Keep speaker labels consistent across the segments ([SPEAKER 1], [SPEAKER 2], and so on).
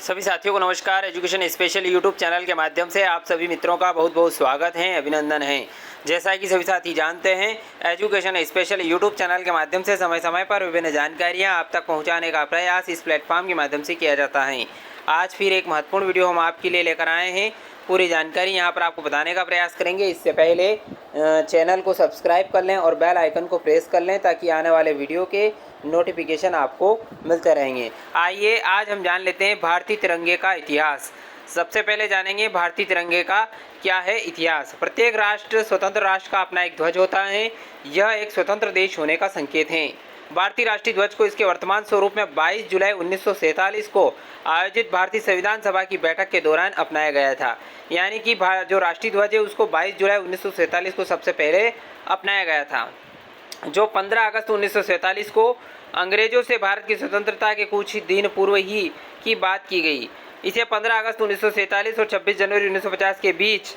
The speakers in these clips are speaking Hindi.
[SPEAKER 1] सभी साथियों को नमस्कार। एजुकेशन स्पेशल यूट्यूब चैनल के माध्यम से आप सभी मित्रों का बहुत बहुत स्वागत है, अभिनंदन है। जैसा कि सभी साथी जानते हैं, एजुकेशन स्पेशल यूट्यूब चैनल के माध्यम से समय समय पर विभिन्न जानकारियां आप तक पहुंचाने का प्रयास इस प्लेटफॉर्म के माध्यम से किया जाता है। आज फिर एक महत्वपूर्ण वीडियो हम आपके लिए लेकर आए हैं। पूरी जानकारी यहाँ पर आपको बताने का प्रयास करेंगे। इससे पहले चैनल को सब्सक्राइब कर लें और बेल आइकन को प्रेस कर लें ताकि आने वाले वीडियो के नोटिफिकेशन आपको मिलते रहेंगे। आइए आज हम जान लेते हैं भारतीय तिरंगे का इतिहास। सबसे पहले जानेंगे भारतीय तिरंगे का क्या है इतिहास। प्रत्येक राष्ट्र स्वतंत्र राष्ट्र का अपना एक ध्वज होता है। यह एक स्वतंत्र देश होने का संकेत है। भारतीय राष्ट्रीय ध्वज को इसके वर्तमान स्वरूप में 22 जुलाई 1947 को आयोजित भारतीय संविधान सभा की बैठक के दौरान अपनाया गया था। यानी कि जो राष्ट्रीय ध्वज है उसको 22 जुलाई 1947 को सबसे पहले अपनाया गया था, जो 15 अगस्त 1947 को अंग्रेजों से भारत की स्वतंत्रता के कुछ दिन पूर्व ही की बात की गई। इसे 15 अगस्त 1947 और 26 जनवरी 1950 के बीच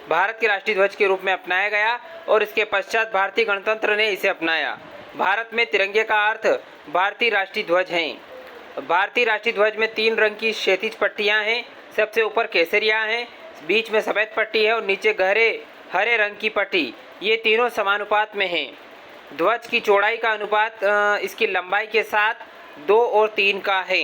[SPEAKER 1] भारत के राष्ट्रीय ध्वज के रूप में अपनाया गया और इसके पश्चात भारतीय गणतंत्र ने इसे अपनाया। भारत में तिरंगे का अर्थ भारतीय राष्ट्रीय ध्वज हैं। भारतीय राष्ट्रीय ध्वज में 3 रंग की क्षैतिज पट्टियां हैं। सबसे ऊपर केसरिया है, बीच में सफ़ेद पट्टी है और नीचे गहरे हरे रंग की पट्टी। ये तीनों समानुपात में हैं। ध्वज की चौड़ाई का अनुपात इसकी लंबाई के साथ 2 और 3 का है।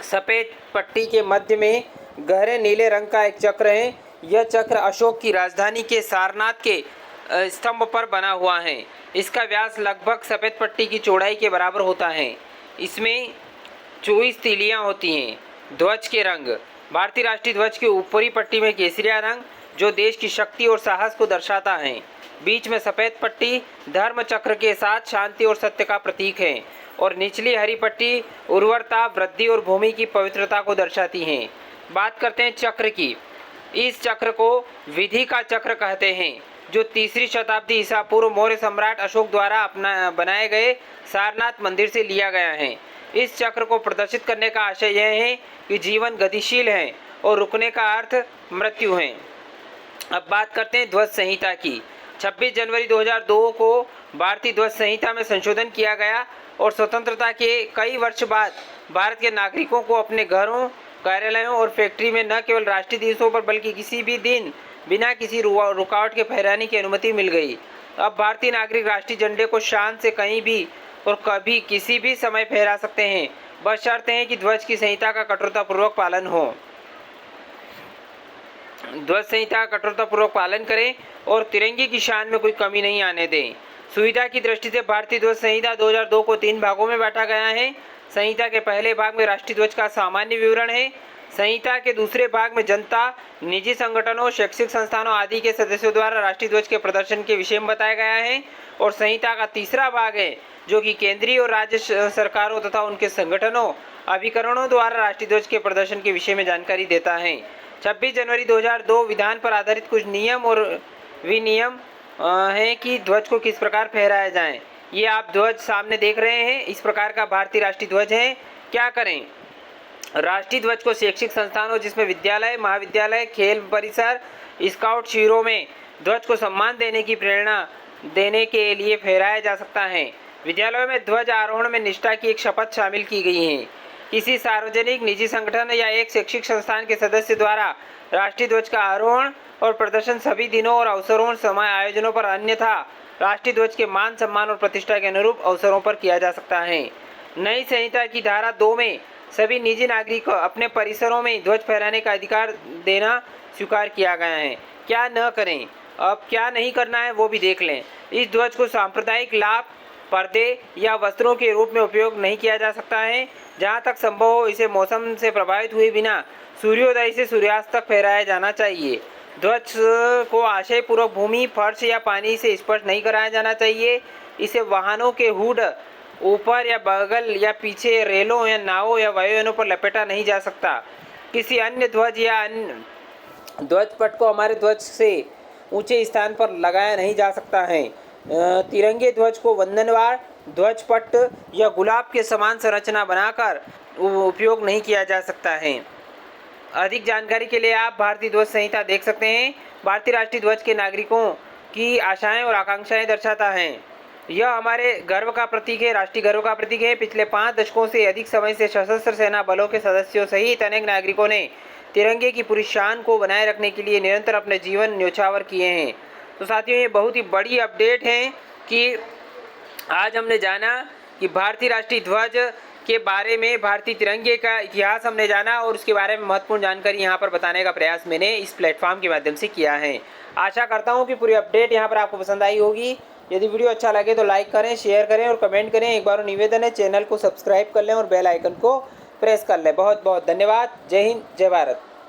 [SPEAKER 1] सफ़ेद पट्टी के मध्य में गहरे नीले रंग का एक चक्र है। यह चक्र अशोक की राजधानी के सारनाथ के स्तंभ पर बना हुआ है। इसका व्यास लगभग सफ़ेद पट्टी की चौड़ाई के बराबर होता है। इसमें 24 तीलियाँ होती हैं। ध्वज के रंग। भारतीय राष्ट्रीय ध्वज की ऊपरी पट्टी में केसरिया रंग जो देश की शक्ति और साहस को दर्शाता है। बीच में सफ़ेद पट्टी धर्म चक्र के साथ शांति और सत्य का प्रतीक है और निचली हरी पट्टी उर्वरता, वृद्धि और भूमि की पवित्रता को दर्शाती है। बात करते हैं चक्र की। इस चक्र को विधि का चक्र कहते हैं, जो 3री शताब्दी ईसा पूर्व मौर्य सम्राट अशोक द्वारा बनाए गए सारनाथ मंदिर से लिया गया है। इस चक्र को प्रदर्शित करने का आशय यह है कि जीवन गतिशील है और रुकने का अर्थ मृत्यु है। अब बात करते हैं ध्वज संहिता की। 26 जनवरी 2002 को भारतीय ध्वज संहिता में संशोधन किया गया और स्वतंत्रता के कई वर्ष बाद भारत के नागरिकों को अपने घरों, कार्यालयों और फैक्ट्री में न केवल राष्ट्रीय दिवसों पर बल्कि किसी भी दिन बिना किसी रुकावट के फहराने की अनुमति मिल गई। अब भारतीय नागरिक राष्ट्रीय झंडे को शान से कहीं भी और कभी किसी भी समय फहरा सकते हैं, बशर्ते है कि ध्वज की संहिता का कठोरतापूर्वक पालन हो। ध्वज संहिता का कठोरतापूर्वक पालन करें और तिरंगे की शान में कोई कमी नहीं आने दें। सुविधा की दृष्टि से भारतीय ध्वज संहिता 2002 को 3 भागों में बांटा गया है। संहिता के पहले भाग में राष्ट्रीय ध्वज का सामान्य विवरण है। संहिता के दूसरे भाग में जनता, निजी संगठनों, शैक्षिक संस्थानों आदि के सदस्यों द्वारा राष्ट्रीय ध्वज के प्रदर्शन के विषय में बताया गया है। और संहिता का तीसरा भाग है जो कि केंद्रीय और राज्य सरकारों तथा उनके संगठनों, अभिकरणों द्वारा राष्ट्रीय ध्वज के प्रदर्शन के विषय में जानकारी देता है। 26 जनवरी 2002 विधान पर आधारित कुछ नियम और विनियम हैं कि ध्वज को किस प्रकार फहराया जाए। ये आप ध्वज सामने देख रहे हैं, इस प्रकार का भारतीय राष्ट्रीय ध्वज है। क्या करें? राष्ट्रीय ध्वज को शैक्षिक संस्थानों जिसमें विद्यालय, महाविद्यालय, खेल परिसर, स्काउट शिविरों में ध्वज को सम्मान देने की प्रेरणा देने के लिए फहराया जा सकता है। विद्यालयों में ध्वज आरोहण में निष्ठा की एक शपथ शामिल की गई है। किसी सार्वजनिक, निजी संगठन या एक शैक्षिक संस्थान के सदस्य द्वारा राष्ट्रीय ध्वज का आरोहण और प्रदर्शन सभी दिनों और अवसरों, समय, आयोजनों पर अन्यथा राष्ट्रीय ध्वज के मान, सम्मान और प्रतिष्ठा के अनुरूप अवसरों पर किया जा सकता है। नई संहिता की धारा 2 में सभी निजी नागरिक को अपने परिसरों में ध्वज फहराने का अधिकार देना स्वीकार किया गया है। क्या न करें? अब क्या नहीं करना है वो भी देख लें। इस ध्वज को सांप्रदायिक लाभ, पर्दे या वस्त्रों के रूप में उपयोग नहीं किया जा सकता है। जहाँ तक संभव हो इसे मौसम से प्रभावित हुए बिना सूर्योदय से सूर्यास्त तक फहराया जाना चाहिए। ध्वज को आशयपूर्वक भूमि, फर्श या पानी से स्पर्श नहीं कराया जाना चाहिए। इसे वाहनों के हुड ऊपर या बगल या पीछे, रेलों या नावों या वायुयानों पर लपेटा नहीं जा सकता। किसी अन्य ध्वज या अन्य ध्वज पट को हमारे ध्वज से ऊंचे स्थान पर लगाया नहीं जा सकता है। तिरंगे ध्वज को वंदनवार, ध्वज पट या गुलाब के समान संरचना बनाकर उपयोग नहीं किया जा सकता है। अधिक जानकारी के लिए आप भारतीय ध्वज संहिता देख सकते हैं। भारतीय राष्ट्रीय ध्वज के नागरिकों की आशाएं और आकांक्षाएं दर्शाता है। यह हमारे गर्व का प्रतीक है, राष्ट्रीय गर्व का प्रतीक है। पिछले 5 दशकों से अधिक समय से सशस्त्र सेना बलों के सदस्यों सहित अनेक नागरिकों ने तिरंगे की पूरी शान को बनाए रखने के लिए निरंतर अपने जीवन न्योछावर किए हैं। तो साथियों, ये बहुत ही बड़ी अपडेट है कि आज हमने जाना कि भारतीय राष्ट्रीय ध्वज के बारे में, भारतीय तिरंगे का इतिहास हमने जाना और उसके बारे में महत्वपूर्ण जानकारी यहाँ पर बताने का प्रयास मैंने इस प्लेटफॉर्म के माध्यम से किया है। आशा करता हूँ कि पूरी अपडेट यहाँ पर आपको पसंद आई होगी। यदि वीडियो अच्छा लगे तो लाइक करें, शेयर करें और कमेंट करें। एक बार निवेदन है, चैनल को सब्सक्राइब कर लें और बेल आइकन को प्रेस कर लें। बहुत बहुत धन्यवाद। जय हिंद, जय भारत।